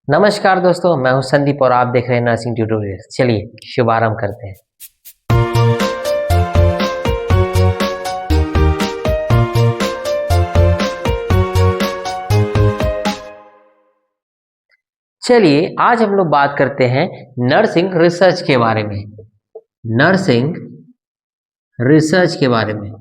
नमस्कार दोस्तों, मैं हूं संदीप और आप देख रहे हैं नर्सिंग ट्यूटोरियल। चलिए शुभारंभ करते हैं। चलिए आज हम लोग बात करते हैं नर्सिंग रिसर्च के बारे में। नर्सिंग रिसर्च के बारे में।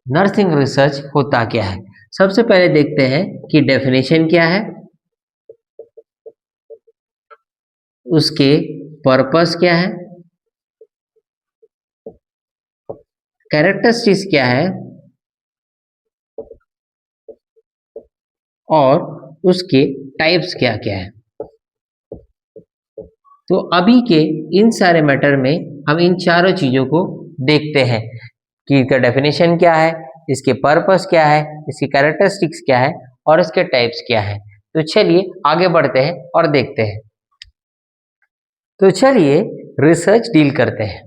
नर्सिंग रिसर्च होता क्या है? सबसे पहले देखते हैं कि डेफिनेशन क्या है, उसके पर्पस क्या है, कैरेक्टरिस्टिक्स क्या है और उसके टाइप्स क्या क्या है। तो अभी के इन सारे मैटर में हम इन चारों चीजों को देखते हैं कि इसका डेफिनेशन क्या है, इसके पर्पस क्या है, इसकी कैरेक्टरिस्टिक्स क्या है और इसके टाइप्स क्या है। तो चलिए आगे बढ़ते हैं और देखते हैं। तो चलिए रिसर्च डील करते हैं।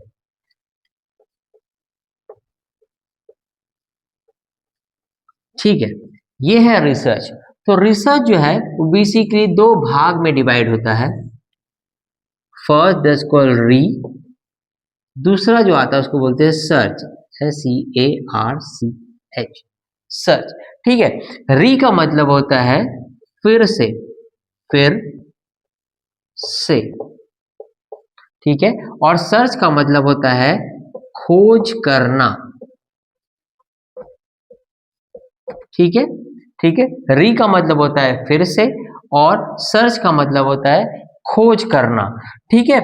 ठीक है, ये है रिसर्च। तो रिसर्च जो है वो बेसिकली दो भाग में डिवाइड होता है। फर्स्ट दैट्स कॉल्ड री, दूसरा जो आता है उसको बोलते हैं सर्च, SEARCH, सर्च। ठीक है, री का मतलब होता है फिर से, फिर से, ठीक है, और सर्च का मतलब होता है खोज करना। ठीक है, ठीक है, री का मतलब होता है फिर से और सर्च का मतलब होता है खोज करना। ठीक है,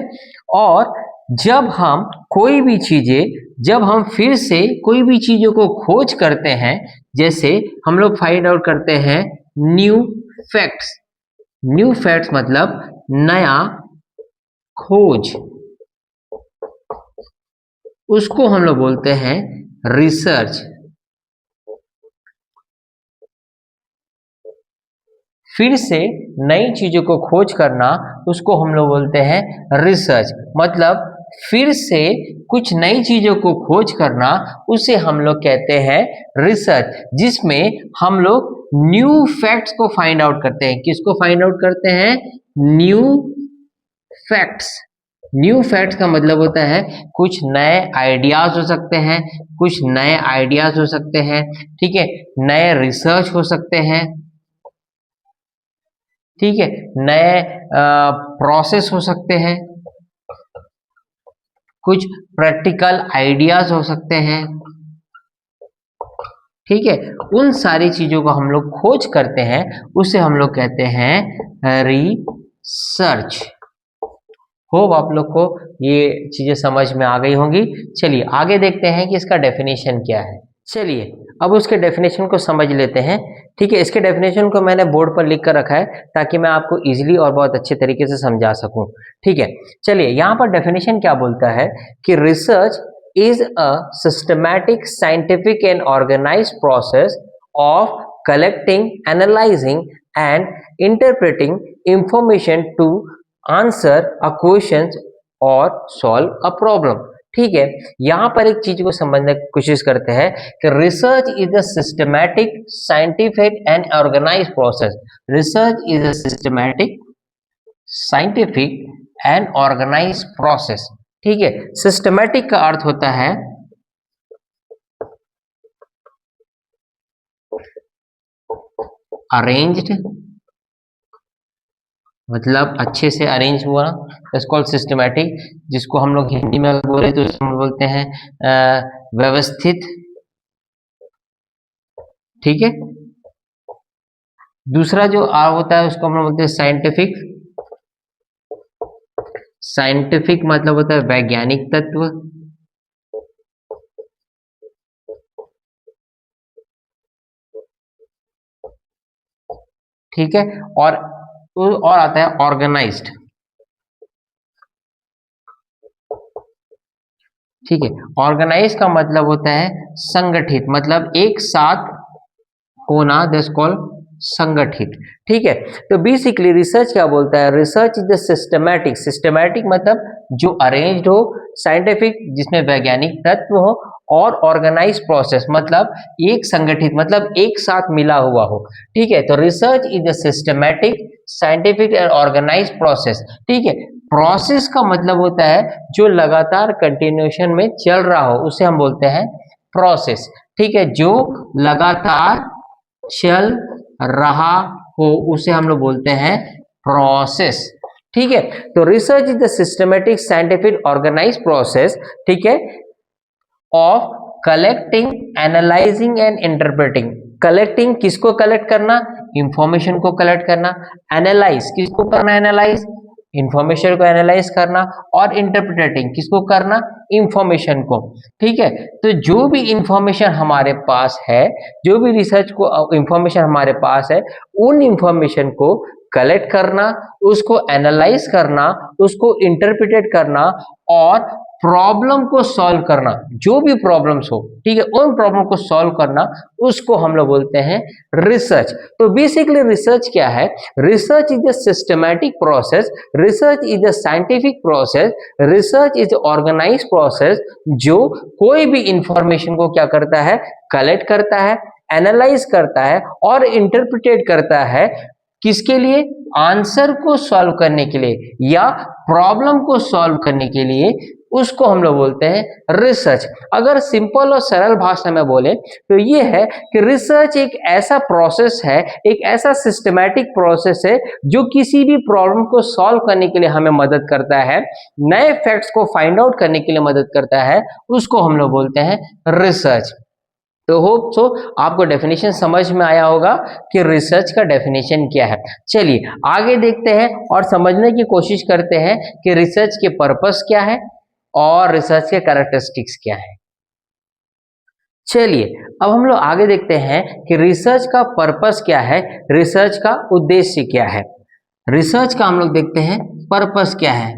और जब हम कोई भी चीजें, जब हम फिर से कोई भी चीजों को खोज करते हैं, जैसे हम लोग फाइंड आउट करते हैं न्यू फैक्ट्स। न्यू फैक्ट्स मतलब नया खोज, उसको हम लोग बोलते हैं रिसर्च। फिर से नई चीजों को खोज करना उसको हम लोग बोलते हैं रिसर्च। मतलब फिर से कुछ नई चीजों को खोज करना उसे हम लोग कहते हैं रिसर्च, जिसमें हम लोग न्यू फैक्ट्स को फाइंड आउट करते हैं। किसको फाइंड आउट करते हैं? New facts. न्यू फैक्ट्स का मतलब होता है कुछ नए आइडियाज हो सकते हैं, कुछ नए आइडियाज हो सकते हैं, ठीक है, नए रिसर्च हो सकते हैं, ठीक है, नए प्रोसेस हो सकते हैं, कुछ प्रैक्टिकल आइडियाज हो सकते हैं। ठीक है, उन सारी चीजों को हम लोग खोज करते हैं, उसे हम लोग कहते हैं रिसर्च। होप आप लोग को ये चीजें समझ में आ गई होंगी। चलिए आगे देखते हैं कि इसका डेफिनेशन क्या है। चलिए अब उसके डेफिनेशन को समझ लेते हैं। ठीक है, इसके डेफिनेशन को मैंने बोर्ड पर लिख कर रखा है ताकि मैं आपको इजीली और बहुत अच्छे तरीके से समझा सकूं। ठीक है, चलिए यहाँ पर डेफिनेशन क्या बोलता है कि research is a systematic, scientific and organised process of collecting, analysing and interpreting information to answer a question और सॉल्व अ प्रॉब्लम। ठीक है, यहां पर एक चीज को समझने की कोशिश करते हैं कि research is a systematic, scientific and organised process. Research is a systematic, scientific and organised process. ठीक है, सिस्टमैटिक का अर्थ होता है अरेंज्ड, मतलब अच्छे से अरेंज हुआ, इट्स कॉल्ड सिस्टमैटिक। जिसको हम लोग हिंदी में बोले तो हम बोलते हैं व्यवस्थित। ठीक है, दूसरा जो आ होता है उसको हम लोग बोलते हैं साइंटिफिक। साइंटिफिक मतलब होता है वैज्ञानिक तत्व। ठीक है, और आता है ऑर्गेनाइज्ड। ठीक है, ऑर्गेनाइज का मतलब होता है संगठित, मतलब एक साथ होना, दैट्स कॉल्ड संगठित। ठीक है, तो बेसिकली रिसर्च क्या बोलता है? Research is the systematic. Systematic मतलब जो अरेंज्ड हो, साइंटिफिक जिसमें वैज्ञानिक तत्व हो, और ऑर्गेनाइज प्रोसेस मतलब एक संगठित मतलब एक साथ मिला हुआ हो। ठीक है, तो research is a systematic scientific and organise process. ठीक है, प्रोसेस का मतलब होता है जो लगातार कंटिन्यूएशन में चल रहा हो उसे हम बोलते हैं प्रोसेस। ठीक है, जो लगातार चल रहा हो उसे हम लोग बोलते हैं प्रोसेस। ठीक है, तो research is the systematic scientific organise process, ठीक है, of collecting, analysing and interpreting. Collecting किसको कलेक्ट करना? इंफॉर्मेशन को कलेक्ट करना। एनालाइज किसको करना? एनालाइज इंफॉर्मेशन को एनालाइज करना। और इंटरप्रेटिंग किसको करना? इंफॉर्मेशन को। ठीक है, तो जो भी इंफॉर्मेशन हमारे पास है, जो भी रिसर्च को इंफॉर्मेशन हमारे पास है, उन इंफॉर्मेशन को कलेक्ट करना, उसको एनालाइज करना, उसको इंटरप्रेटेड करना और प्रॉब्लम को सॉल्व करना, जो भी प्रॉब्लम्स हो, ठीक है, उन प्रॉब्लम को सॉल्व करना, उसको हम लोग बोलते हैं रिसर्च। तो बेसिकली रिसर्च क्या है? Research is a systematic process, research is a scientific process, research is organise process जो कोई भी इंफॉर्मेशन को क्या करता है? कलेक्ट करता है, एनालाइज करता है और इंटरप्रिटेट करता है। किसके लिए? आंसर को सॉल्व करने के लिए या प्रॉब्लम को सॉल्व करने के लिए, उसको हम लोग बोलते हैं रिसर्च। अगर सिंपल और सरल भाषा में बोले तो ये है कि रिसर्च एक ऐसा प्रोसेस है, एक ऐसा सिस्टमैटिक प्रोसेस है जो किसी भी प्रॉब्लम को सॉल्व करने के लिए हमें मदद करता है, नए फैक्ट्स को फाइंड आउट करने के लिए मदद करता है, उसको हम लोग बोलते हैं रिसर्च। तो होप सो आपको डेफिनेशन समझ में आया होगा कि रिसर्च का डेफिनेशन क्या है। चलिए आगे देखते हैं और समझने की कोशिश करते हैं कि रिसर्च के पर्पस क्या है और रिसर्च के कैरेक्टरिस्टिक्स क्या है। चलिए अब हम लोग आगे देखते हैं कि रिसर्च का पर्पस क्या है, रिसर्च का उद्देश्य क्या है। रिसर्च का हम लोग देखते हैं पर्पस क्या है।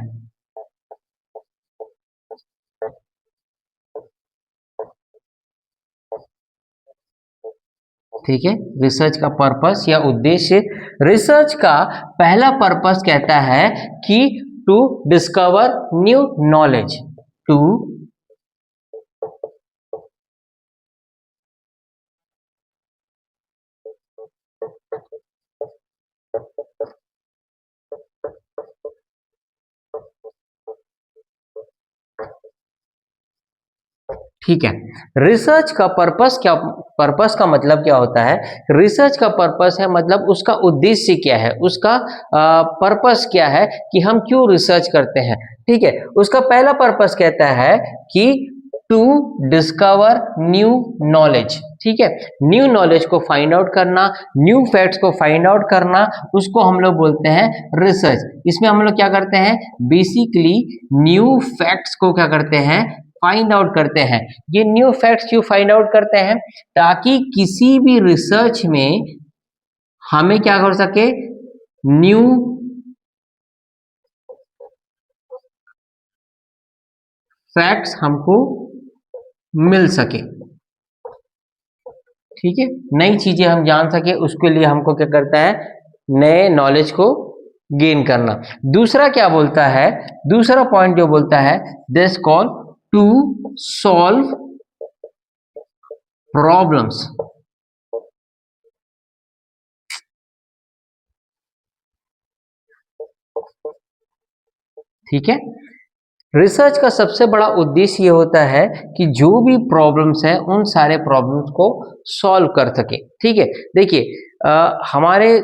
ठीक है, रिसर्च का पर्पस या उद्देश्य। रिसर्च का पहला पर्पस कहता है कि to discover new knowledge, to ठीक है, रिसर्च का पर्पस क्या? पर्पस का मतलब क्या होता है? रिसर्च का पर्पस है मतलब उसका उद्देश्य क्या है, उसका पर्पस क्या है कि हम क्यों रिसर्च करते हैं। ठीक है, उसका पहला पर्पस कहता है कि टू डिस्कवर न्यू नॉलेज। ठीक है, न्यू नॉलेज को फाइंड आउट करना, न्यू फैक्ट्स को फाइंड आउट करना, उसको हम लोग बोलते हैं रिसर्च। इसमें हम लोग क्या करते हैं? बेसिकली न्यू फैक्ट्स को क्या करते हैं? फाइंड आउट करते हैं। ये न्यू फैक्ट्स क्यों फाइंड आउट करते हैं? ताकि किसी भी रिसर्च में हमें क्या कर सके? न्यू फैक्ट्स हमको मिल सके। ठीक है, नई चीजें हम जान सके, उसके लिए हमको क्या करता है? नए नॉलेज को गेन करना। दूसरा क्या बोलता है? दूसरा पॉइंट जो बोलता है this call to solve problems. ठीक है, रिसर्च का सबसे बड़ा उद्देश्य ये होता है कि जो भी प्रॉब्लम्स हैं उन सारे प्रॉब्लम्स को सॉल्व कर सके। ठीक है, देखिए हमारे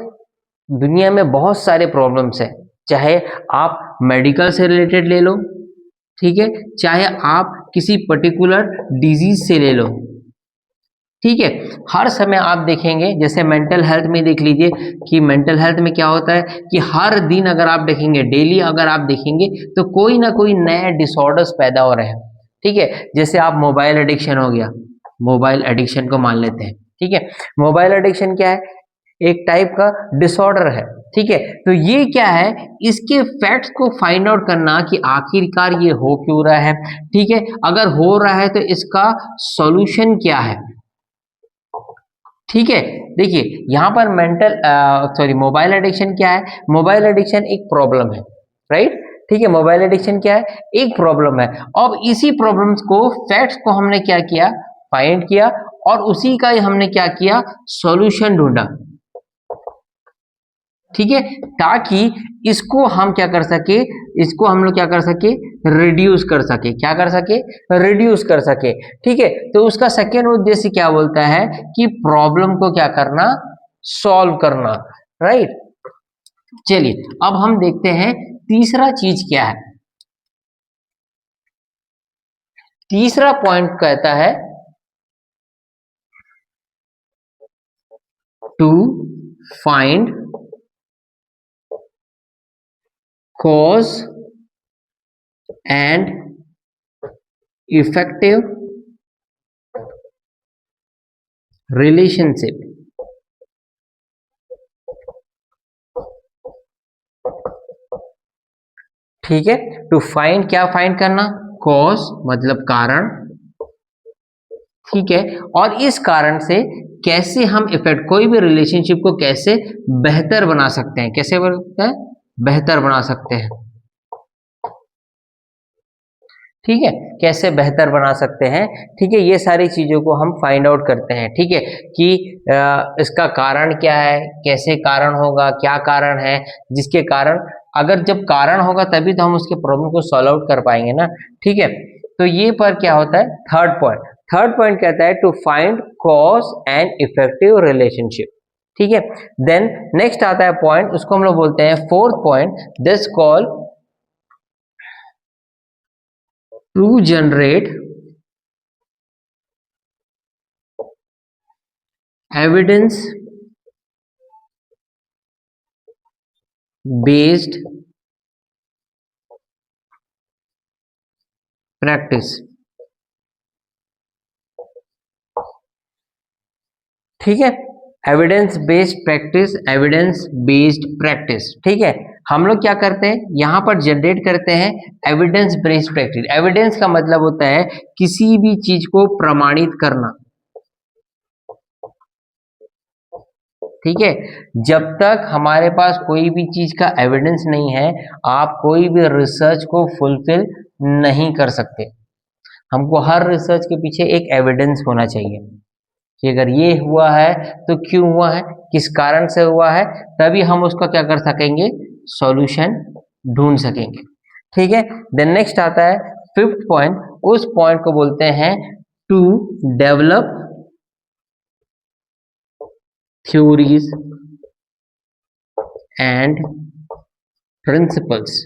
दुनिया में बहुत सारे प्रॉब्लम्स हैं, चाहे आप मेडिकल से रिलेटेड ले लो, ठीक है, चाहे आप किसी पर्टिकुलर डिजीज से ले लो। ठीक है, हर समय आप देखेंगे, जैसे मेंटल हेल्थ में देख लीजिए कि मेंटल हेल्थ में क्या होता है कि हर दिन अगर आप देखेंगे, डेली अगर आप देखेंगे तो कोई ना कोई नए डिसऑर्डर्स पैदा हो रहे हैं। ठीक है, जैसे आप मोबाइल एडिक्शन हो गया, मोबाइल एडिक्शन को मान लेते हैं। ठीक है, मोबाइल एडिक्शन क्या है? एक टाइप का डिसऑर्डर है। ठीक है, तो ये क्या है? इसके फैक्ट्स को फाइंड आउट करना कि आखिरकार ये हो क्यों रहा है। ठीक है, अगर हो रहा है तो इसका सॉल्यूशन क्या है। ठीक है, देखिए यहाँ पर मोबाइल एडिक्शन क्या है? मोबाइल एडिक्शन एक प्रॉब्लम है, राइट? ठीक है, मोबाइल एडिक्शन क्या है, एक प्रॉब्लम है। अब इसी प्रॉब्लम्स को, फैक्ट्स को हमने क्या किया, फाइंड किया और उसी का ही हमने क्या किया, सॉल्यूशन ढूंढा। ठीक है, ताकि इसको हम क्या कर सके, इसको हम लोग क्या कर सके, रिड्यूस कर सके, क्या कर सके, रिड्यूस कर सके। ठीक है, तो उसका सेकेंड उद्देश्य क्या बोलता है कि प्रॉब्लम को क्या करना, सॉल्व करना। राइट, चलिए अब हम देखते हैं तीसरा चीज क्या है। तीसरा पॉइंट कहता है to find cause and effective relationship। ठीक है, टू फाइंड, क्या फाइंड करना, कॉज मतलब कारण। ठीक है, और इस कारण से कैसे हम इफेक्ट, कोई भी रिलेशनशिप को कैसे बेहतर बना सकते हैं, कैसे बनता है, बेहतर बना सकते हैं। ठीक है, कैसे बेहतर बना सकते हैं। ठीक है, ये सारी चीजों को हम फाइंड आउट करते हैं। ठीक है, कि इसका कारण क्या है, कैसे कारण होगा, क्या कारण है जिसके कारण, अगर जब कारण होगा तभी तो हम उसके प्रॉब्लम को सॉल्व आउट कर पाएंगे ना। ठीक है, तो ये पर क्या होता है, थर्ड पॉइंट। थर्ड पॉइंट कहता है to find cause and effective relationship. ठीक है, देन नेक्स्ट आता है पॉइंट, उसको हम लोग बोलते हैं fourth point, this call to generate evidence based practice। ठीक है, evidence based practice, evidence based practice. ठीक है, हम लोग क्या करते हैं, यहां पर जनरेट करते हैं एविडेंस बेस्ड प्रैक्टिस। एविडेंस का मतलब होता है किसी भी चीज को प्रमाणित करना। ठीक है, जब तक हमारे पास कोई भी चीज का एविडेंस नहीं है, आप कोई भी रिसर्च को फुलफिल नहीं कर सकते। हमको हर रिसर्च के पीछे एक एविडेंस होना चाहिए कि अगर ये हुआ है तो क्यों हुआ है, किस कारण से हुआ है, तभी हम उसका क्या कर सकेंगे, सॉल्यूशन ढूंढ सकेंगे। ठीक है, देन नेक्स्ट आता है फिफ्थ पॉइंट, उस पॉइंट को बोलते हैं to develop theories and principles.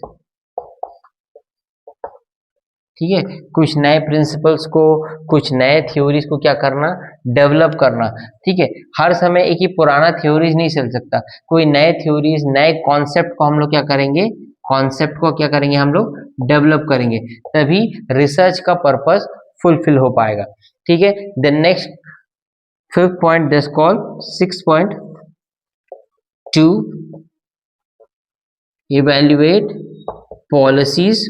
ठीक है, कुछ नए प्रिंसिपल्स को, कुछ नए थ्योरीज को क्या करना, डेवलप करना। ठीक है, हर समय एक ही पुराना थ्योरीज नहीं चल सकता, कोई नए थ्योरीज, नए कॉन्सेप्ट को हम लोग क्या करेंगे, कॉन्सेप्ट को क्या करेंगे, हम लोग डेवलप करेंगे, तभी रिसर्च का पर्पस फुलफिल हो पाएगा। ठीक है, then next fifth point, this call six point, to evaluate policies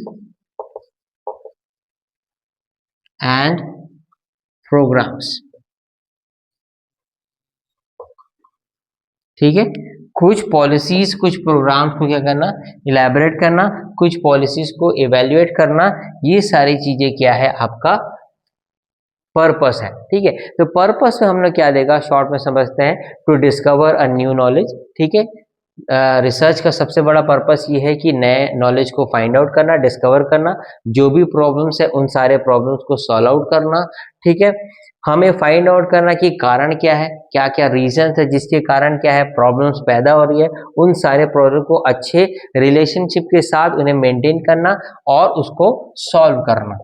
and programmes. ठीक है, कुछ पॉलिसीज, कुछ प्रोग्राम्स को क्या करना, इलेबोरेट करना, कुछ पॉलिसीज को इवेल्युएट करना, ये सारी चीजें क्या है, आपका पर्पस है। ठीक है, तो पर्पस में हम लोग क्या देगा, शॉर्ट में समझते हैं, to discover a new knowledge. ठीक है, रिसर्च का सबसे बड़ा पर्पस ये है कि नए नॉलेज को फाइंड आउट करना, डिस्कवर करना, जो भी प्रॉब्लम्स है उन सारे प्रॉब्लम्स को सॉल्व आउट करना। ठीक है, हमें फाइंड आउट करना कि कारण क्या है, क्या क्या रीजन है जिसके कारण क्या है प्रॉब्लम्स पैदा हो रही है, उन सारे प्रॉब्लम को अच्छे रिलेशनशिप के साथ उन्हें मेंटेन करना और उसको सॉल्व करना।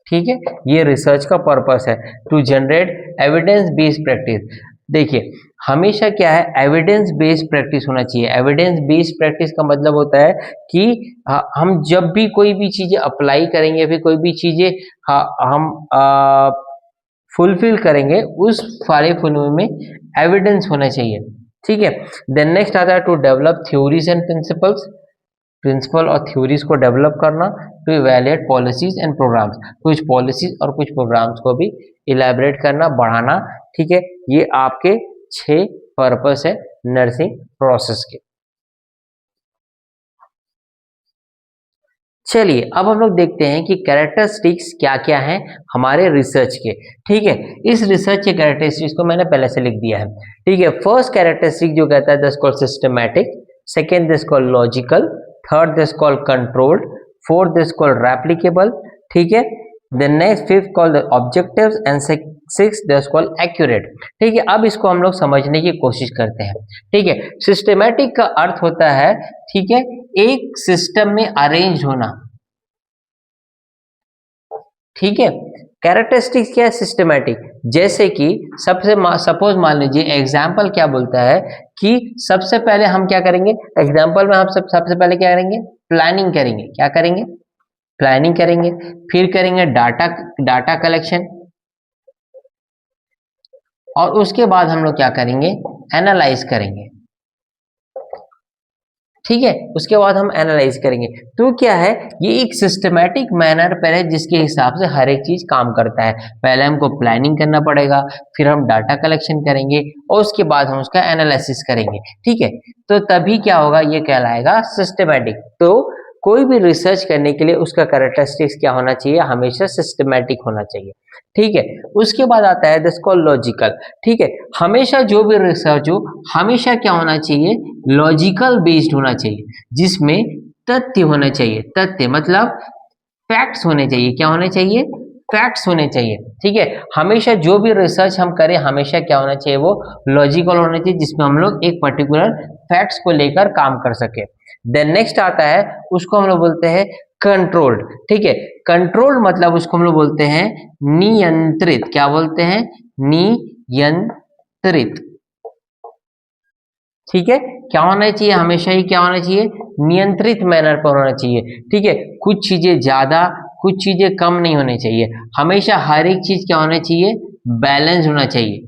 ठीक है, ये रिसर्च का पर्पस है, to generate evidence based practice. देखिए, हमेशा क्या है, एविडेंस बेस्ड प्रैक्टिस होना चाहिए। एविडेंस बेस्ड प्रैक्टिस का मतलब होता है कि हम जब भी कोई भी चीजें अप्लाई करेंगे, फिर कोई भी चीजें हम फुलफिल करेंगे, उस सारे फुलफिल में एविडेंस होना चाहिए। ठीक है, देन नेक्स्ट आता है to develop theories and principles. Principle और थ्योरीज को डेवलप करना, to evaluate policies and programs, कुछ पॉलिसीज और कुछ प्रोग्राम्स को भी इलेबरेट करना, बढ़ाना। ठीक है, ये आपके 6 पर्पस है नर्सिंग प्रोसेस के। चलिए अब हम लोग देखते हैं कि कैरेक्टरिस्टिक्स क्या क्या हैं हमारे रिसर्च के। ठीक है, इस रिसर्च के कैरेक्टरिस्टिक्स को मैंने पहले से लिख दिया है। ठीक है, फर्स्ट कैरेक्टरिस्टिक जो कहता है that's called systematic, second that's called logical, third that's called controlled, fourth that's called replicable. ठीक है, then next fifth called objectives and sixth that's called accurate. ठीक है, अब इसको हम लोग समझने की कोशिश करते हैं। ठीक है, सिस्टमैटिक का अर्थ होता है, ठीक है, एक सिस्टम में अरेंज होना। ठीक है, कैरेक्टरिस्टिक्स क्या है सिस्टमैटिक, जैसे कि सबसे सपोज मान लीजिए एग्जाम्पल क्या बोलता है कि सबसे पहले हम क्या करेंगे, एग्जाम्पल में हम सबसे पहले क्या करेंगे, प्लानिंग करेंगे। क्या करेंगे, प्लानिंग करेंगे। फिर करेंगे डाटा कलेक्शन, और उसके बाद हम लोग क्या करेंगे, एनालाइज करेंगे। ठीक है, उसके बाद हम एनालाइज करेंगे। तो क्या है, ये एक सिस्टमैटिक मैनर पर है जिसके हिसाब से हर एक चीज काम करता है। पहले हमको प्लानिंग करना पड़ेगा, फिर हम डाटा कलेक्शन करेंगे, और उसके बाद हम उसका एनालिसिस करेंगे। ठीक है, तो तभी क्या होगा, ये कहलाएगा सिस्टमैटिक। तो कोई भी रिसर्च करने के लिए उसका कैरेक्टरिस्टिक्स क्या होना चाहिए, हमेशा सिस्टमैटिक होना चाहिए। ठीक है, उसके बाद आता है दिस कॉल्ड लॉजिकल। ठीक है, हमेशा जो भी रिसर्च हो हमेशा क्या होना चाहिए, लॉजिकल बेस्ड होना चाहिए, जिसमें तथ्य होने चाहिए। तथ्य मतलब फैक्ट्स होने चाहिए। क्या होने चाहिए, फैक्ट्स होने चाहिए। ठीक है, हमेशा जो भी रिसर्च हम करें हमेशा क्या होना चाहिए, वो लॉजिकल होना चाहिए, जिसमें हम लोग एक पर्टिकुलर फैक्ट्स को लेकर काम कर सके। देन नेक्स्ट आता है, उसको हम लोग बोलते हैं कंट्रोल्ड। ठीक है, कंट्रोल्ड मतलब उसको हम लोग बोलते हैं नियंत्रित। क्या बोलते हैं, नियंत्रित। ठीक है, क्या होना चाहिए, हमेशा ही क्या होना चाहिए, नियंत्रित मैनर पर होना चाहिए। ठीक है, कुछ चीजें ज्यादा कुछ चीजें कम नहीं होनी चाहिए। हमेशा हर एक चीज क्या होना चाहिए, बैलेंस होना चाहिए।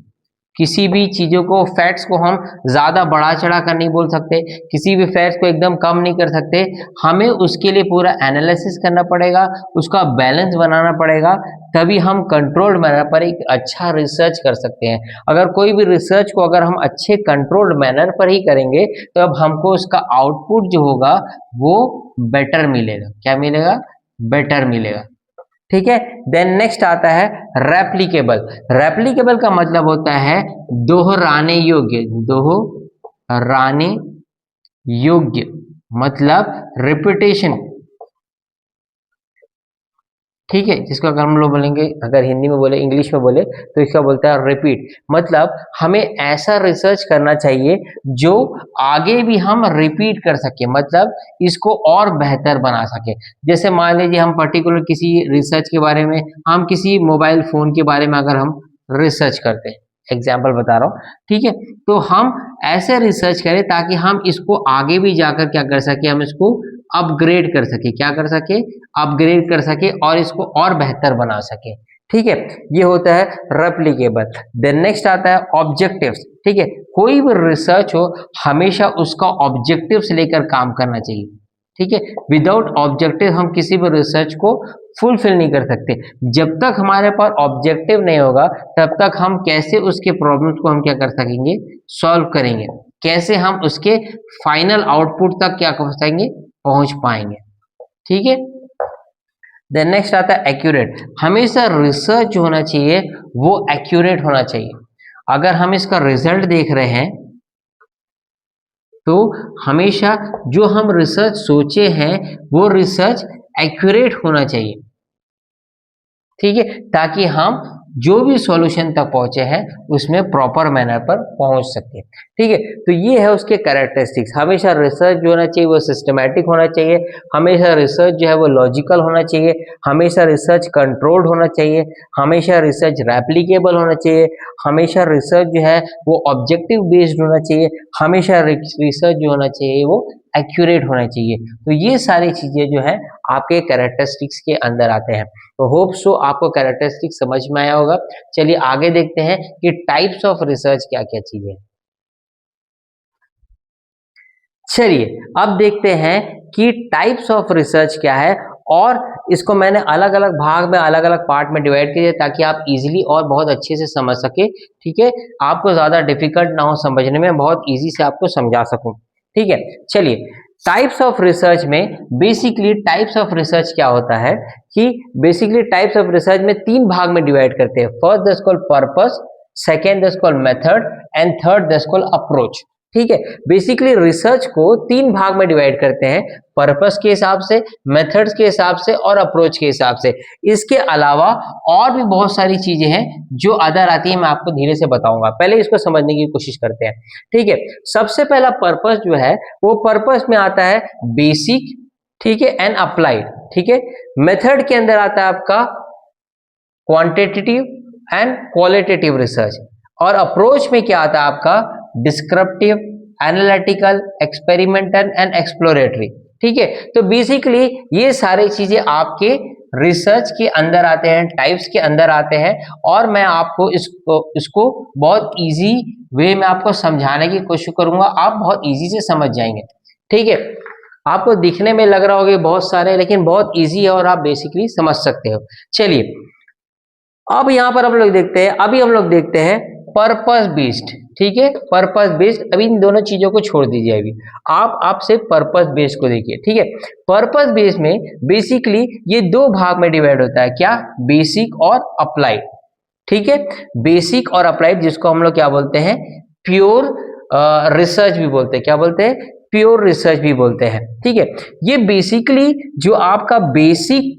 किसी भी चीजों को, फैक्ट्स को हम ज्यादा बढ़ा चढ़ा कर नहीं बोल सकते, किसी भी फैक्ट्स को एकदम कम नहीं कर सकते। हमें उसके लिए पूरा एनालिसिस करना पड़ेगा, उसका बैलेंस बनाना पड़ेगा, तभी हम कंट्रोल्ड मैनर पर एक अच्छा रिसर्च कर सकते हैं। अगर कोई भी रिसर्च को अगर हम अच्छे कंट्रोल्ड मैनर पर ही करेंगे तो अब हमको उसका आउटपुट जो होगा वो बेटर मिलेगा। क्या मिलेगा, बेटर मिलेगा। ठीक है, देन नेक्स्ट आता है रेप्लिकेबल। रेप्लिकेबल का मतलब होता है दोहराने योग्य। दोहराने योग्य मतलब रिपीटेशन। ठीक है, जिसको अगर हम लोग बोलेंगे, अगर हिंदी में बोले, इंग्लिश में बोले तो इसका बोलता है रिपीट। मतलब हमें ऐसा रिसर्च करना चाहिए जो आगे भी हम रिपीट कर सके, मतलब इसको और बेहतर बना सके। जैसे मान लीजिए हम पर्टिकुलर किसी रिसर्च के बारे में, हम किसी मोबाइल फोन के बारे में अगर हम रिसर्च करते हैं, एग्जाम्पल बता रहा हूँ। ठीक है, तो हम ऐसे रिसर्च करें ताकि हम इसको आगे भी जाकर क्या कर सके, हम इसको अपग्रेड कर सके। क्या कर सके, अपग्रेड कर सके, और इसको और बेहतर बना सके। ठीक है, ये होता है रेप्लिकेबल। देन नेक्स्ट आता है ऑब्जेक्टिव्स। ठीक है, कोई भी रिसर्च हो हमेशा उसका ऑब्जेक्टिव्स लेकर काम करना चाहिए। ठीक है, विदाउट ऑब्जेक्टिव हम किसी भी रिसर्च को फुलफिल नहीं कर सकते। जब तक हमारे पास ऑब्जेक्टिव नहीं होगा तब तक हम कैसे उसके प्रॉब्लम्स को हम क्या कर सकेंगे, सॉल्व करेंगे, कैसे हम उसके फाइनल आउटपुट तक क्या कर सकेंगे, पहुंच पाएंगे। ठीक है, देन नेक्स्ट आता है एक्यूरेट। हमेशा रिसर्च जो होना चाहिए वो एक्यूरेट होना चाहिए। अगर हम इसका रिजल्ट देख रहे हैं तो हमेशा जो हम रिसर्च सोचे हैं वो रिसर्च एक्यूरेट होना चाहिए। ठीक है, ताकि हम जो भी सॉल्यूशन तक पहुंचे हैं उसमें प्रॉपर मैनर पर पहुंच सके। ठीक है, तो ये है उसके कैरेक्टरिस्टिक्स। हमेशा रिसर्च जो होना चाहिए वो सिस्टमैटिक होना चाहिए, हमेशा रिसर्च जो है वो लॉजिकल होना चाहिए, हमेशा रिसर्च कंट्रोल्ड होना चाहिए, हमेशा रिसर्च रेप्लिकेबल होना चाहिए, हमेशा रिसर्च जो है वो ऑब्जेक्टिव बेस्ड होना चाहिए, हमेशा रिसर्च जो होना चाहिए वो एक्यूरेट होना चाहिए। तो ये सारी चीजें जो है आपके कैरेक्टरिस्टिक्स के अंदर आते हैं। तो होप सो आपको कैरेक्टरिस्टिक्स समझ में आया होगा। चलिए आगे देखते हैं कि टाइप्स ऑफ रिसर्च क्या क्या चीजें हैं। चलिए अब देखते हैं कि टाइप्स ऑफ रिसर्च क्या है, और इसको मैंने अलग अलग भाग में, अलग अलग पार्ट में डिवाइड किया ताकि आप इजीली और बहुत अच्छे से समझ सके। ठीक है, आपको ज्यादा डिफिकल्ट ना हो समझने में, बहुत इजी से आपको समझा सकूं। ठीक है, चलिए टाइप्स ऑफ रिसर्च में बेसिकली टाइप्स ऑफ रिसर्च क्या होता है कि बेसिकली टाइप्स ऑफ रिसर्च में तीन भाग में डिवाइड करते हैं। First that's called purpose, second that's called method and third that's called approach. ठीक है, बेसिकली रिसर्च को तीन भाग में डिवाइड करते हैं, पर्पस के हिसाब से, मेथड्स के हिसाब से और अप्रोच के हिसाब से। इसके अलावा और भी बहुत सारी चीजें हैं जो अदर आती है, मैं आपको धीरे से बताऊंगा। पहले इसको समझने की कोशिश करते हैं। ठीक है, सबसे पहला पर्पस जो है वो पर्पस में आता है बेसिक, ठीक है, एंड अप्लाइड। ठीक है, मेथड के अंदर आता है आपका क्वांटिटेटिव एंड क्वालिटेटिव रिसर्च, और अप्रोच में क्या आता है आपका descriptive, analytical, experimental and exploratory. ठीक है, तो बेसिकली ये सारी चीजें आपके रिसर्च के अंदर आते हैं, टाइप्स के अंदर आते हैं, और मैं आपको इसको बहुत इजी वे में आपको समझाने की कोशिश करूंगा, आप बहुत इजी से समझ जाएंगे। ठीक है, आपको दिखने में लग रहा होगा बहुत सारे, लेकिन बहुत इजी है और आप बेसिकली समझ सकते हो। चलिए अब यहां पर हम लोग देखते हैं, अभी हम लोग देखते हैं पर्पस बेस्ड। ठीक है, पर्पस बेस्ड, अभी इन दोनों चीजों को छोड़ दीजिए, अभी आप सिर्फ पर्पस बेस्ड को देखिए। ठीक है, पर्पस बेस्ड में बेसिकली ये दो भाग में डिवाइड होता है, क्या, बेसिक और अप्लाइड। ठीक है, बेसिक और अप्लाइड, जिसको हम लोग क्या बोलते हैं, प्योर रिसर्च भी बोलते हैं। क्या बोलते हैं, प्योर रिसर्च भी बोलते हैं। ठीक है, ये बेसिकली जो आपका बेसिक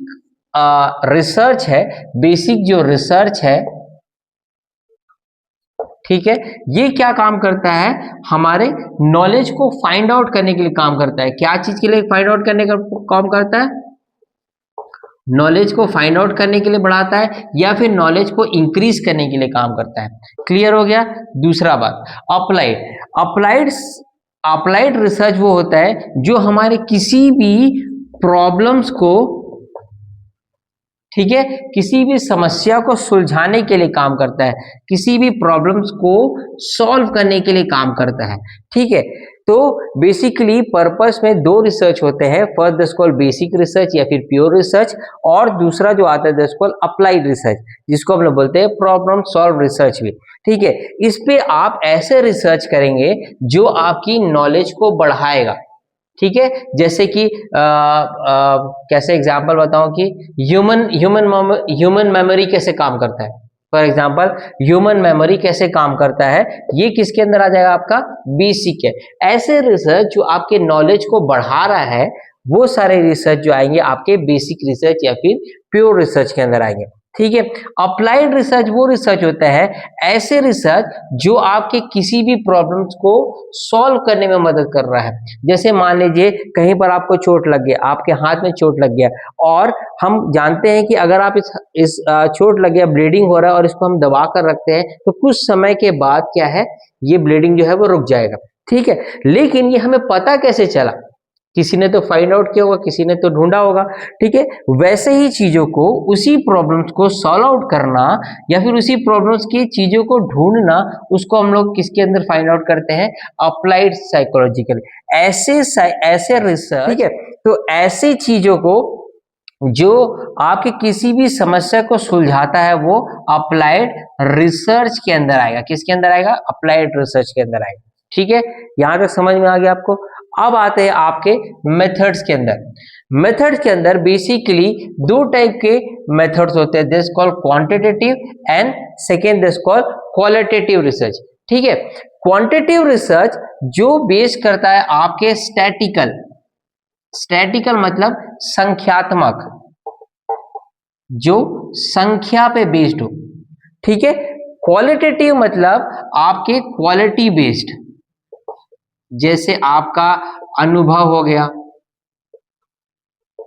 रिसर्च है, बेसिक जो रिसर्च है, ठीक है, ये क्या काम करता है, हमारे नॉलेज को फाइंड आउट करने के लिए काम करता है। क्या चीज के लिए फाइंड आउट करने का काम करता है, नॉलेज को फाइंड आउट करने के लिए बढ़ाता है, या फिर नॉलेज को इंक्रीज करने के लिए काम करता है। क्लियर हो गया। दूसरा बात, अप्लाइड। अप्लाइड अप्लाइड रिसर्च वो होता है जो हमारे किसी भी प्रॉब्लम्स को, ठीक है, किसी भी समस्या को सुलझाने के लिए काम करता है, किसी भी प्रॉब्लम्स को सॉल्व करने के लिए काम करता है। ठीक है, तो बेसिकली पर्पस में दो रिसर्च होते हैं, first that's called basic research या फिर प्योर रिसर्च, और दूसरा जो आता है दैट्स कॉल्ड अप्लाइड रिसर्च, जिसको हम लोग बोलते हैं प्रॉब्लम सॉल्व रिसर्च भी। ठीक है, इस पे आप ऐसे रिसर्च करेंगे जो आपकी नॉलेज को बढ़ाएगा। ठीक है, जैसे कि कैसे एग्जांपल बताऊं कि ह्यूमन मेमोरी कैसे काम करता है। फॉर एग्जांपल ह्यूमन मेमोरी कैसे काम करता है, ये किसके अंदर आ जाएगा, आपका बेसिक है। ऐसे रिसर्च जो आपके नॉलेज को बढ़ा रहा है, वो सारे रिसर्च जो आएंगे आपके बेसिक रिसर्च या फिर प्योर रिसर्च के अंदर आएंगे। ठीक है, अप्लाइड रिसर्च वो रिसर्च होता है, ऐसे रिसर्च जो आपके किसी भी प्रॉब्लम्स को सॉल्व करने में मदद कर रहा है। जैसे मान लीजिए कहीं पर आपको चोट लग गया, आपके हाथ में चोट लग गया, और हम जानते हैं कि अगर आप इस चोट लग गया, ब्लीडिंग हो रहा है, और इसको हम दबा कर रखते हैं, तो कुछ समय के बाद क्या है, ये ब्लीडिंग जो है वो रुक जाएगा। ठीक है, लेकिन ये हमें पता कैसे चला, किसी ने तो फाइंड आउट किया होगा, किसी ने तो ढूंढा होगा। ठीक है, वैसे ही चीजों को, उसी प्रॉब्लम्स को सॉल्व आउट करना या फिर उसी प्रॉब्लम्स की चीजों को ढूंढना, उसको हम लोग किसके अंदर फाइंड आउट करते हैं, अप्लाइड साइकोलॉजिकल। ऐसे रिसर्च, ठीक है, तो ऐसी चीजों को जो आपकी किसी भी समस्या को सुलझाता है, वो अप्लाइड रिसर्च के अंदर आएगा। किसके अंदर आएगा, अप्लाइड रिसर्च के अंदर आएगा। ठीक है, यहां तक समझ में आ गया आपको। अब आते हैं आपके मेथड्स के अंदर। मेथड्स के अंदर बेसिकली दो टाइप के मेथड्स होते हैं, this called quantitative and second this called qualitative research. ठीक है, क्वांटिटेटिव रिसर्च जो बेस करता है आपके स्टैटिकल, स्टैटिकल मतलब संख्यात्मक, जो संख्या पे बेस्ड हो। ठीक है, क्वालिटेटिव मतलब आपके क्वालिटी बेस्ड, जैसे आपका अनुभव हो गया।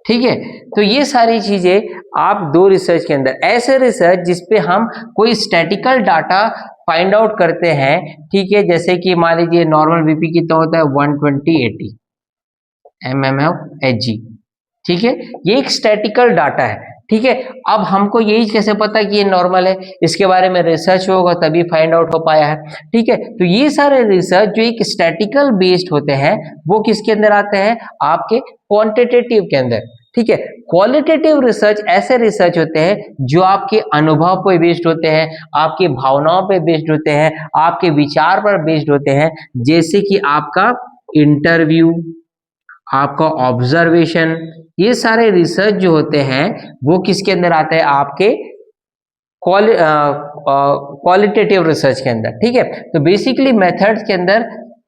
ठीक है, तो ये सारी चीजें आप दो रिसर्च के अंदर, ऐसे रिसर्च जिसपे हम कोई स्टैटिकल डाटा फाइंड आउट करते हैं। ठीक है, जैसे कि मान लीजिए नॉर्मल बीपी कितना होता है, 120/80 mmHg। ठीक है, ये एक स्टैटिकल डाटा है। ठीक है, अब हमको यही कैसे पता कि ये नॉर्मल है, इसके बारे में रिसर्च होगा तभी फाइंड आउट हो पाया है। ठीक है, तो ये सारे रिसर्च जो एक स्टैटिकल बेस्ड होते हैं, वो किसके अंदर आते हैं, आपके क्वांटिटेटिव के अंदर। ठीक है, क्वालिटेटिव रिसर्च ऐसे रिसर्च होते हैं जो आपके अनुभव पर बेस्ड होते हैं, आपकी भावनाओं पर बेस्ड होते हैं, आपके विचार पर बेस्ड होते हैं। जैसे कि आपका इंटरव्यू, आपका ऑब्जर्वेशन, ये सारे रिसर्च जो होते हैं वो किसके अंदर आते हैं, आपके क्वालिटेटिव रिसर्च के अंदर। ठीक है, तो बेसिकली मेथड्स के अंदर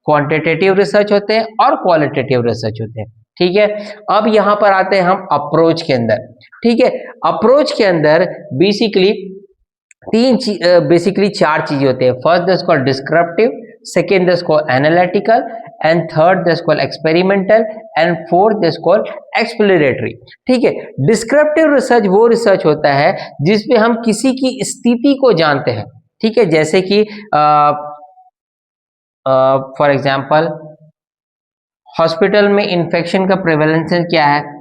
क्वांटिटेटिव रिसर्च होते हैं और क्वालिटेटिव रिसर्च होते हैं। ठीक है, अब यहां पर आते हैं हम अप्रोच के अंदर। ठीक है, अप्रोच के अंदर बेसिकली बेसिकली चार चीजें होते हैं। First that's called descriptive, second that's called analytical, and third that's called experimental, and fourth that's called exploratory. ठीक है, डिस्क्रिप्टिव रिसर्च वो रिसर्च होता है जिसमें हम किसी की स्थिति को जानते हैं। ठीक है, जैसे कि फॉर एग्जाम्पल हॉस्पिटल में इन्फेक्शन का प्रेवलेंस क्या है।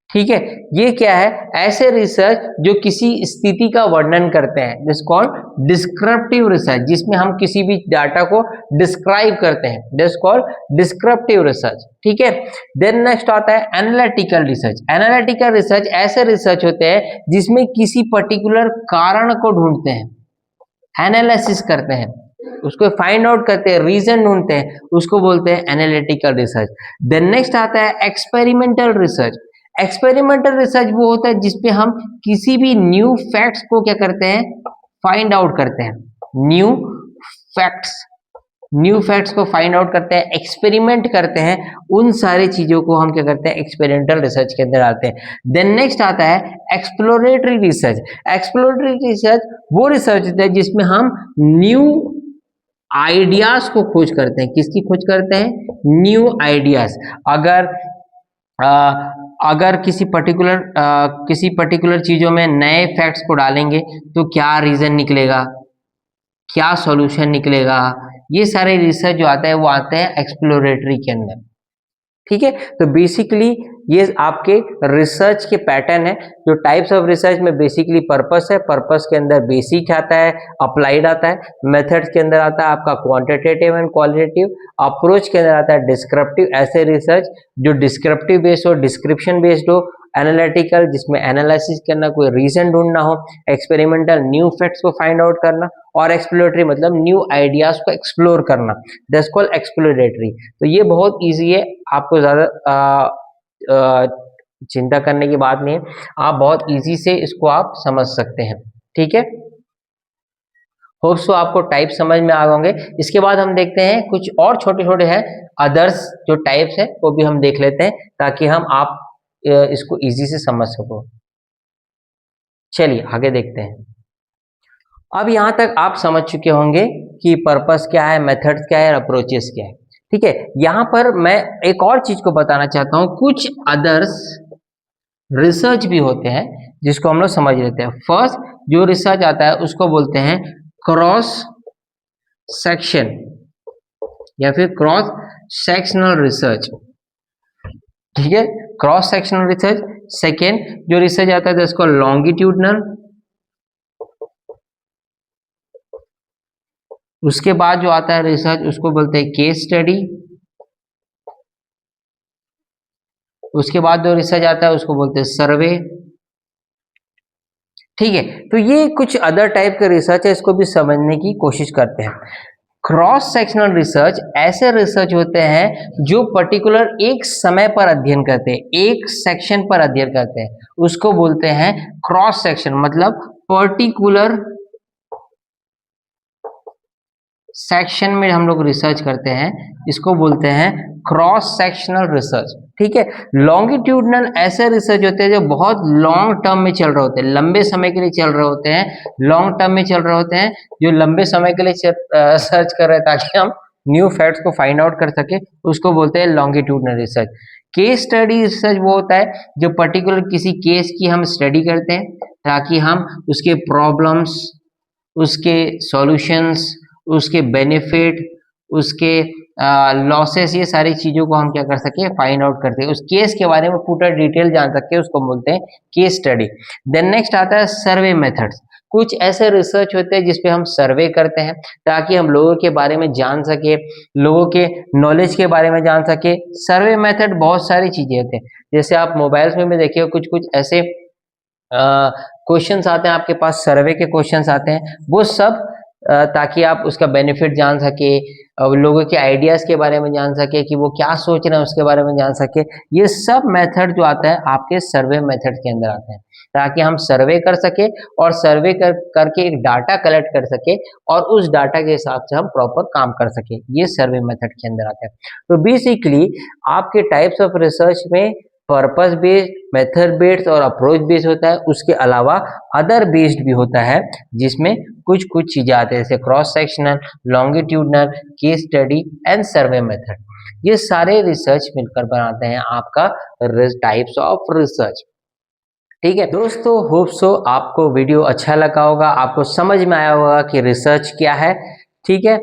ठीक है, ये क्या है, ऐसे रिसर्च जो किसी स्थिति का वर्णन करते हैं, दिस कॉल्ड डिस्क्रिप्टिव रिसर्च, जिसमें हम किसी भी डाटा को डिस्क्राइब करते हैं, दिस कॉल्ड डिस्क्रिप्टिव रिसर्च। ठीक है, देन नेक्स्ट आता है एनालिटिकल रिसर्च। एनालिटिकल रिसर्च ऐसे रिसर्च होते हैं जिसमें किसी पर्टिकुलर कारण को ढूंढते हैं, एनालिसिस करते हैं, उसको फाइंड आउट करते हैं, रीजन ढूंढते हैं, उसको बोलते हैं एनालिटिकल रिसर्च। देन नेक्स्ट आता है एक्सपेरिमेंटल रिसर्च। एक्सपेरिमेंटल रिसर्च वो होता है जिसपे हम किसी भी न्यू फैक्ट्स को क्या करते हैं, फाइंड आउट करते हैं, न्यू फैक्ट्स, न्यू फैक्ट्स को फाइंड आउट करते हैं, एक्सपेरिमेंट करते हैं, उन सारी चीजों को हम क्या करते हैं, एक्सपेरिमेंटल रिसर्च के अंदर आते हैं। देन नेक्स्ट आता है एक्सप्लोरेटरी रिसर्च। एक्सप्लोरेटरी रिसर्च वो रिसर्च होता है जिसमें हम न्यू आइडियाज को खोज करते हैं। किसकी खोज करते हैं, न्यू आइडियाज। अगर अगर किसी पर्टिकुलर चीजों में नए फैक्ट्स को डालेंगे तो क्या रीजन निकलेगा, क्या सॉल्यूशन निकलेगा, ये सारे रिसर्च जो आता है वो आते हैं एक्सप्लोरेटरी के अंदर। ठीक है, तो बेसिकली ये आपके रिसर्च के पैटर्न है। जो टाइप्स ऑफ रिसर्च में बेसिकली पर्पस है, पर्पस के अंदर बेसिक आता है, अप्लाइड आता है, मेथड्स के अंदर आता है आपका क्वांटिटेटिव एंड क्वालिटेटिव, अप्रोच के अंदर आता है डिस्क्रिप्टिव, ऐसे रिसर्च जो डिस्क्रिप्टिव बेस्ड हो, डिस्क्रिप्शन बेस्ड हो, एनालिटिकल जिसमें एनालिसिस करना, कोई रीजन ढूंढना हो, एक्सपेरिमेंटल न्यू फैक्ट्स को फाइंड आउट करना, और एक्सप्लोरेटरी मतलब न्यू आइडियाज को एक्सप्लोर करना, दैट्स कॉल्ड एक्सप्लोरेटरी। तो ये बहुत इजी है, आपको ज्यादा चिंता करने की बात नहीं है, आप बहुत इजी से इसको आप समझ सकते हैं। ठीक है, होप सो आपको टाइप समझ में आ होंगे। इसके बाद हम देखते हैं कुछ और छोटे छोटे हैं अदर्स जो टाइप्स है, वो भी हम देख लेते हैं ताकि हम आप इसको इजी से समझ सको। चलिए आगे देखते हैं। अब यहां तक आप समझ चुके होंगे कि पर्पस क्या है, मेथड्स क्या है, अप्रोचेस क्या है। ठीक है, यहां पर मैं एक और चीज को बताना चाहता हूं, कुछ अदर्स रिसर्च भी होते हैं जिसको हम लोग समझ लेते हैं। फर्स्ट जो रिसर्च आता है उसको बोलते हैं क्रॉस सेक्शन या फिर क्रॉस सेक्शनल रिसर्च। ठीक है, क्रॉस सेक्शनल रिसर्च। सेकेंड जो रिसर्च आता है उसको लॉन्गिट्यूडनल। उसके बाद जो आता है रिसर्च उसको बोलते हैं केस स्टडी। उसके बाद जो रिसर्च आता है उसको बोलते हैं सर्वे। ठीक है, तो ये कुछ अदर टाइप का रिसर्च है, इसको भी समझने की कोशिश करते हैं। क्रॉस सेक्शनल रिसर्च ऐसे रिसर्च होते हैं जो पर्टिकुलर एक समय पर अध्ययन करते हैं, एक सेक्शन पर अध्ययन करते हैं, उसको बोलते हैं क्रॉस सेक्शन, मतलब पर्टिकुलर सेक्शन में हम लोग रिसर्च करते हैं, इसको बोलते हैं क्रॉस सेक्शनल रिसर्च। ठीक है, लॉन्गिट्यूडनल ऐसे रिसर्च होते हैं जो बहुत लॉन्ग टर्म में चल रहे होते हैं, लंबे समय के लिए चल रहे होते हैं, लॉन्ग टर्म में चल रहे होते हैं, जो लंबे समय के लिए सर्च कर रहे हैं ताकि हम न्यू फैक्ट्स को फाइंड आउट कर सके, उसको बोलते हैं longitudinal research. Case study research वो होता है जो पर्टिकुलर किसी केस की हम स्टडी करते हैं ताकि हम उसके प्रॉब्लम्स, उसके सॉल्यूशंस, उसके बेनिफिट, उसके लॉसेस, ये सारी चीजों को हम क्या कर सके, फाइंड आउट करते हैं, उस केस के बारे में पूरा डिटेल जान सकते हैं, उसको बोलते हैं केस स्टडी। देन नेक्स्ट आता है सर्वे मेथड्स। कुछ ऐसे रिसर्च होते हैं जिसपे हम सर्वे करते हैं ताकि हम लोगों के बारे में जान सके, लोगों के नॉलेज के बारे में जान सके। सर्वे मेथड बहुत सारी चीजें होते हैं, जैसे आप मोबाइल्स में भी देखिए कुछ कुछ ऐसे क्वेश्चंस आते हैं आपके पास, सर्वे के क्वेश्चंस आते हैं, वो सब ताकि आप उसका बेनिफिट जान सके, लोगों के आइडियाज के बारे में जान सके कि वो क्या सोच रहे हैं उसके बारे में जान सके। ये सब मेथड जो आता है आपके सर्वे मेथड के अंदर आता है, ताकि हम सर्वे कर सके और सर्वे करके एक डाटा कलेक्ट कर सके और उस डाटा के हिसाब से हम प्रॉपर काम कर सके। ये सर्वे मेथड के अंदर आता है। तो बेसिकली आपके टाइप्स ऑफ रिसर्च में पर्पस बेस्ड, मेथड बेस्ड और अप्रोच बेस्ड होता है। उसके अलावा अदर बेस्ड भी होता है, जिसमें कुछ कुछ चीजें आती है, जैसे cross sectional, longitudinal, case study and survey method. ये सारे रिसर्च मिलकर बनाते हैं आपका टाइप्स ऑफ रिसर्च। ठीक है दोस्तों, होप सो आपको वीडियो अच्छा लगा होगा, आपको समझ में आया होगा कि रिसर्च क्या है। ठीक है,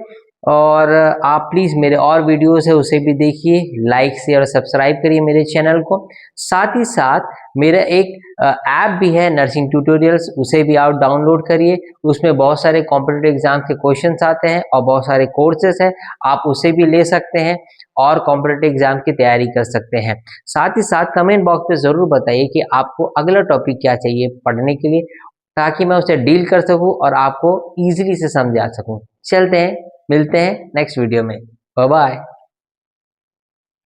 और आप प्लीज़ मेरे और वीडियोस है उसे भी देखिए, लाइक शेयर और सब्सक्राइब करिए मेरे चैनल को। साथ ही साथ मेरा एक ऐप भी है नर्सिंग ट्यूटोरियल्स, उसे भी आप डाउनलोड करिए। उसमें बहुत सारे कॉम्पिटिटिव एग्जाम के क्वेश्चंस आते हैं और बहुत सारे कोर्सेस हैं, आप उसे भी ले सकते हैं और कॉम्पिटिटिव एग्जाम की तैयारी कर सकते हैं। साथ ही साथ कमेंट बॉक्स में ज़रूर बताइए कि आपको अगला टॉपिक क्या चाहिए पढ़ने के लिए, ताकि मैं उसे डील कर सकूं और आपको ईजिली से समझा सकूं। चलते हैं, मिलते हैं नेक्स्ट वीडियो में। Bye bye.